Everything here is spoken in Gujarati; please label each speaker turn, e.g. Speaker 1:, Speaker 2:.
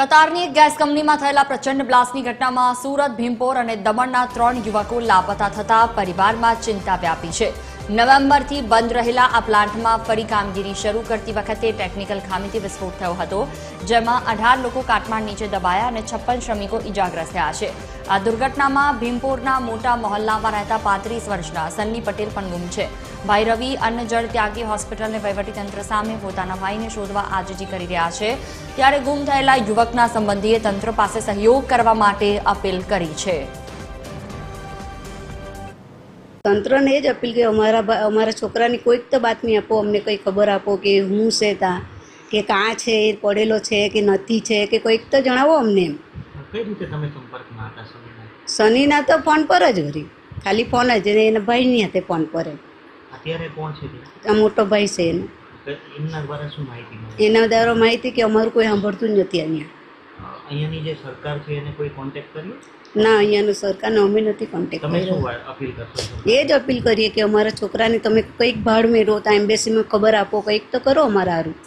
Speaker 1: કતારની એક ગેસ કંપનીમાં થયેલા પ્રચંડ બ્લાસ્ટની ઘટનામાં સુરત, ભીમપોર અને દમણના 3 યુવકો લાપતા થતા પરિવારમાં ચિંતા વ્યાપી છે। નવેમ્બરથી બંધ રહેલા આ પ્લાન્ટમાં ફરી કામગીરી શરૂ કરતી વખતે ટેકનિકલ ખામીથી વિસ્ફોટ થયો હતો, જેમાં 18 લોકો કાટમાળ નીચે દબાયા અને 56 શ્રમિકો ઇજાગ્રસ્ત થયા છે। આ દુર્ઘટનામાં ભીમપોરના મોટા મહોલ્લામાં રહેતા 35 વર્ષના સન્ની પટેલ પણ ગુમ છે। ભાઈ રવિ અન્ન જળ ત્યાગી હોસ્પિટલ અને વહીવટીતંત્ર સામે પોતાના ભાઈને શોધવા આજીજી કરી રહ્યા છે, ત્યારે ગુમ થયેલા યુવકના સંબંધીએ તંત્ર પાસે સહયોગ કરવા માટે અપીલ કરી છે।
Speaker 2: તંત્રને જ અપીલ કે અમારા છોકરાની કોઈક તો બાતમી આપો, અમને કંઈ ખબર આપો કે હું છે ત્યાં કે કાં છે, એ પડેલો છે કે નથી છે કે કોઈક તો જણાવો અમને।
Speaker 3: કઈ રીતે તમે સંપર્કમાં હતા
Speaker 2: શનિના તો ફોન પર જ વળી, ખાલી ફોન જ, એના ભાઈની હાથે ફોન પર જ।
Speaker 3: અત્યારે કોણ છે
Speaker 2: આ મોટો ભાઈ છે એનો,
Speaker 3: એમના દ્વારા શું માહિતી મળી?
Speaker 2: એના દ્વારા માહિતી કે અમારું કોઈ સાંભળતું જ નથી અહીંયા।
Speaker 3: અહીંયાની જે સરકાર છે એને કોઈ કોન્ટેક્ટ કર્યો?
Speaker 2: ના, અહીંયાનું સરકારને અમે નથી કોન્ટેક્ટ
Speaker 3: તમે
Speaker 2: કર્યો।
Speaker 3: શું અપીલ કરશો?
Speaker 2: એ જ અપીલ કરીએ કે અમારા છોકરાને તમે કંઈક ભાડ મેળવો તો એમ્બેસીમાં ખબર આપો, કંઈક તો કરો અમારા હારું।